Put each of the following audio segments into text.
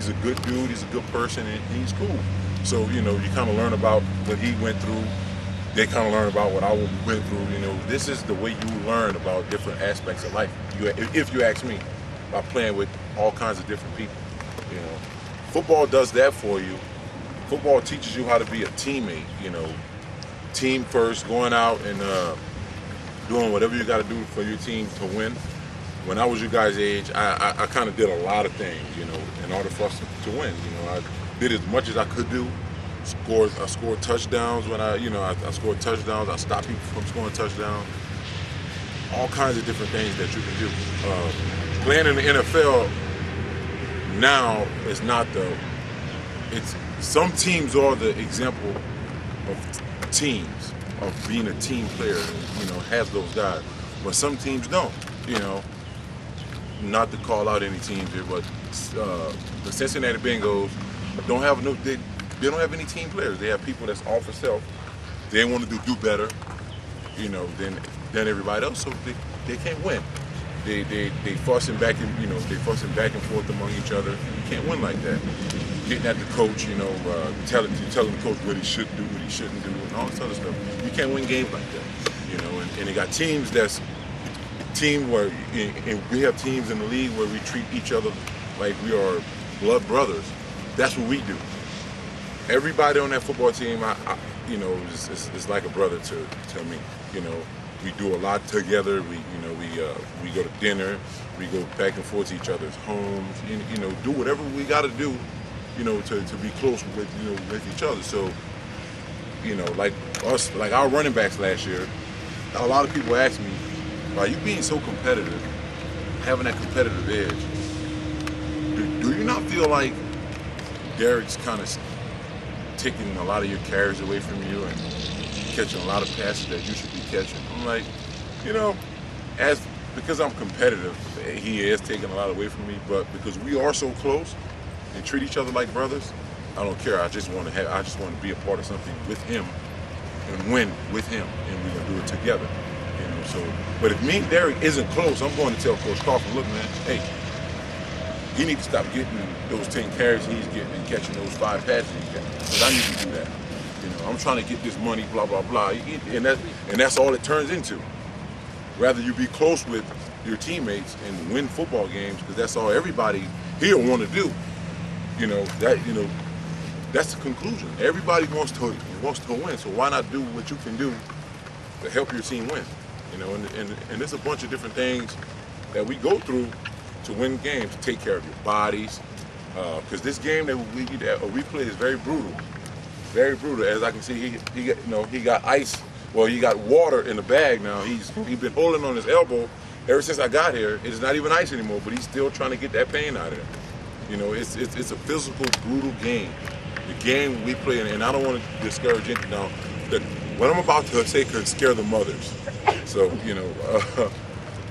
He's a good dude, he's a good person, and he's cool. So, you kind of learn about what he went through. They kind of learn about what I went through. This is the way you learn about different aspects of life. If you ask me, by playing with all kinds of different people. Football does that for you. Football teaches you how to be a teammate. Team first, going out and doing whatever you got to do for your team to win. When I was you guys' age, I kind of did a lot of things, in order for us to win. I did as much as I could do. I scored touchdowns when I scored touchdowns. I stopped people from scoring touchdowns. All kinds of different things that you can do. Playing in the NFL now is not some teams are the example of teams, of being a team player, has those guys. But some teams don't, Not to call out any teams here, but the Cincinnati Bengals don't have they don't have any team players. They have people that's all for self. They want to do better, than everybody else, so they can't win. They fussing back and forth among each other. You can't win like that. Getting at the coach, telling the coach what he should do, what he shouldn't do, and all this other stuff. You can't win games like that, And they got teams where and we have teams in the league where we treat each other like we are blood brothers. That's what we do. Everybody on that football team, is like a brother to me. We do a lot together. We go to dinner. We go back and forth to each other's homes. Do whatever we got to do, to be close with each other. So, like our running backs last year, a lot of people ask me, "Why you being so competitive, having that competitive edge? Do you not feel like Derek's kind of taking a lot of your carries away from you and catching a lot of passes that you should be catching?" I'm like, because I'm competitive, he is taking a lot away from me, but because we are so close and treat each other like brothers, I don't care. I just want to be a part of something with him and win with him, and we're gonna do it together. So, but if me and Derek isn't close, I'm going to tell Coach Coughlin, look, man, hey, he needs to stop getting those 10 carries he's getting and catching those 5 passes he's getting, because I need to do that. I'm trying to get this money, blah, blah, blah, and that's all it turns into. Rather you be close with your teammates and win football games, because that's all everybody here want to do. That's the conclusion. Everybody wants to win, so why not do what you can do to help your team win? And there's a bunch of different things that we go through to win games, to take care of your bodies, because this game that we play is very brutal. Very brutal. As I can see, he got ice. Well, he got water in the bag now. He's been holding on his elbow ever since I got here. It's not even ice anymore, but he's still trying to get that pain out of it. It's a physical, brutal game. The game we play, and I don't want to discourage it. Now, what I'm about to say could scare the mothers. So,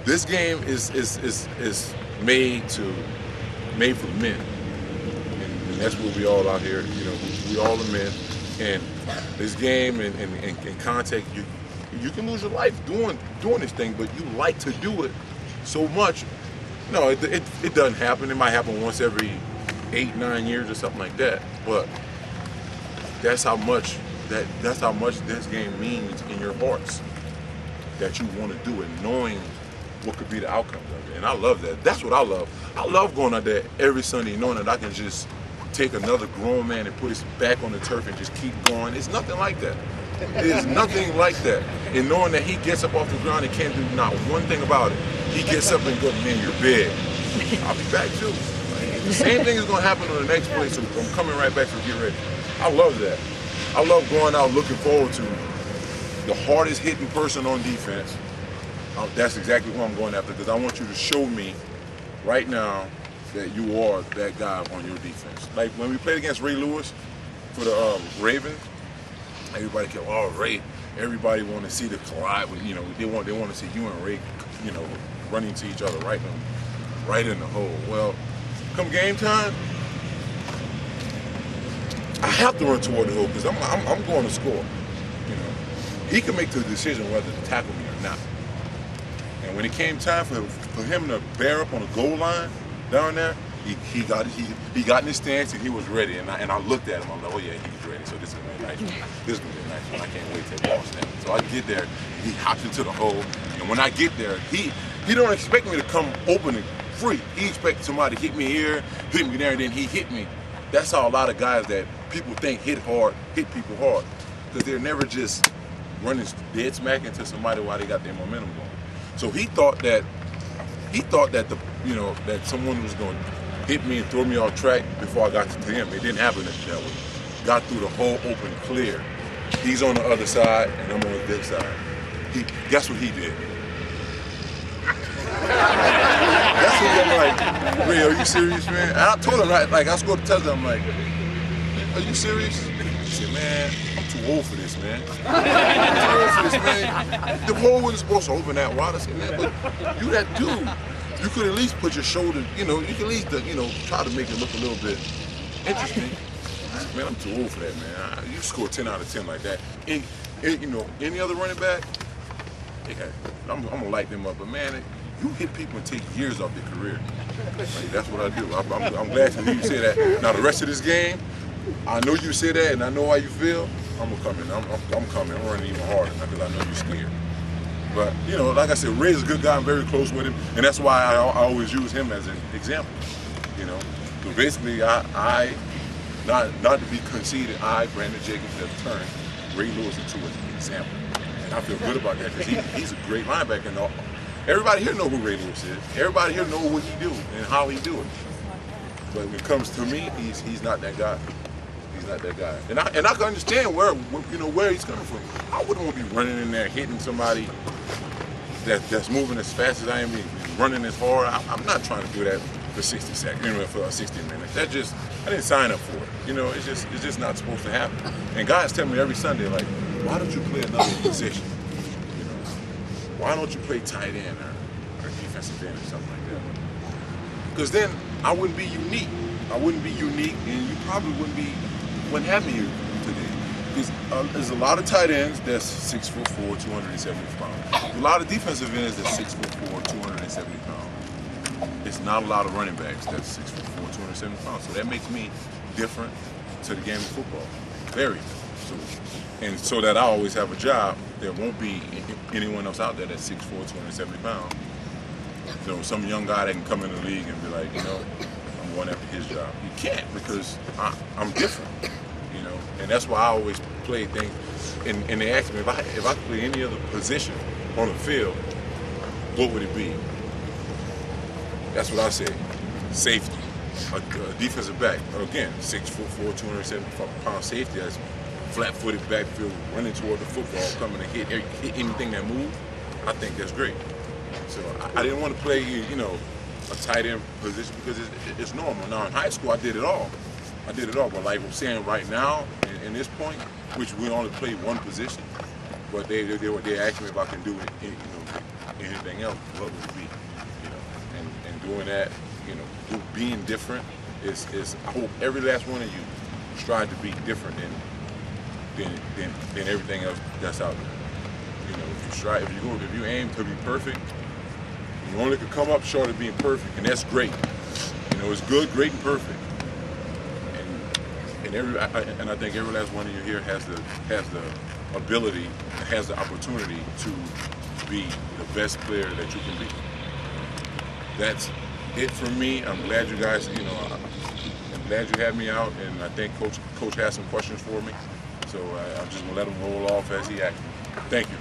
this game is made for men, and that's what we all out here. We all are men. And this game and contact, you can lose your life doing this thing, but you like to do it so much. No, it doesn't happen. It might happen once every 8-9 years or something like that. But that's how much this game means in your hearts, that you want to do it, knowing what could be the outcomes of it. And I love that. That's what I love. I love going out there every Sunday knowing that I can just take another grown man and put his back on the turf and just keep going. It's nothing like that. It is nothing like that. And knowing that he gets up off the ground and can't do not one thing about it. He gets up and goes, man, you're big. I'll be back too. The same thing is going to happen on the next play, so I'm coming right back to get ready. I love that. I love going out looking forward to the hardest hitting person on defense. That's exactly who I'm going after, because I want you to show me right now that you are that guy on your defense. Like when we played against Ray Lewis for the Ravens, everybody kept, oh, Ray. Everybody want to see the collide. They want to see you and Ray, running to each other right in the hole. Well, come game time, I have to run toward the hole because I'm going to score. He can make the decision whether to tackle me or not. And when it came time for him to bear up on the goal line down there, He got in his stance and he was ready. And I looked at him. I'm like, oh yeah, he's ready. So this is gonna be a nice one. This is gonna be a nice one. I can't wait till the ball snap. So I get there. He hops into the hole. And when I get there, he don't expect me to come open and free. He expects somebody to hit me here, hit me there, and then he hit me. That's how a lot of guys that people think hit people hard, because they're never just running dead smack into somebody while they got their momentum going. So he thought that that someone was going to hit me and throw me off track before I got to him. It didn't happen that way. Got through the whole open clear. He's on the other side and I'm on this side. Guess what he did? That's what I'm like, Ray, are you serious, man? And I told him, like I scored a touchdown. I'm like, are you serious? He said, man, I'm too old for this, man. I'm too old for this, man. The hole wasn't supposed to open that wide. I said, man, but you that dude. You could at least put your shoulder, you could at least, try to make it look a little bit interesting. Man, I'm too old for that, man. You score 10 out of 10 like that. Any other running back, yeah, I'm gonna light them up. But man, you hit people and take years off their career. Like, that's what I do. I'm glad to hear you say that. Now the rest of this game, I know you say that, and I know how you feel. I'm gonna come in. I'm coming. I'm running even harder because I know you're scared. But, like I said, Ray's a good guy. I'm very close with him. And that's why I always use him as an example. So basically, not to be conceited, Brandon Jacobs, have turned Ray Lewis into an example. And I feel good about that because he's a great linebacker. And everybody here know who Ray Lewis is. Everybody here know what he do and how he do it. But when it comes to me, he's not that guy. He's not that guy. And I can understand where he's coming from. I wouldn't want to be running in there hitting somebody that's moving as fast as I am, running as hard. I'm not trying to do that for 60 seconds, for 60 minutes. I didn't sign up for it. It's just not supposed to happen. And guys tell me every Sunday, like, why don't you play another position? Why don't you play tight end or defensive end or something like that? Because then I wouldn't be unique. I wouldn't be unique, and you probably wouldn't have me here today. Because there's a lot of tight ends that's 6'4", 270 pounds. A lot of defensive ends that's 6'4", 270 pounds. It's not a lot of running backs that's 6'4", 270 pounds. So that makes me different to the game of football. Very. So that I always have a job, there won't be anyone else out there that's 6'4", 270 pounds. Some young guy that can come in the league and be like, I'm going after his job. You can't, because I'm different. And that's why I always play things. And they ask me if I play any other position on the field, what would it be? That's what I say. Safety, a defensive back. Again, 6'4", 270 pound safety. That's flat-footed backfield, running toward the football, coming to hit anything that moves. I think that's great. So I didn't want to play, a tight end position because it's normal. Now in high school, I did it all. But like I'm saying right now, in this point, which we only play one position, but they asked me if I can do anything else, what would it be? And doing that, being different is I hope every last one of you strive to be different than everything else that's out there. If you aim to be perfect, you only can come up short of being perfect, and that's great. It's good, great, and perfect. And I think every last one of you here has the ability, has the opportunity to be the best player that you can be. That's it for me. I'm glad you guys, I'm glad you had me out, and I think Coach has some questions for me. So I'm just gonna let him roll off as he acts. Thank you.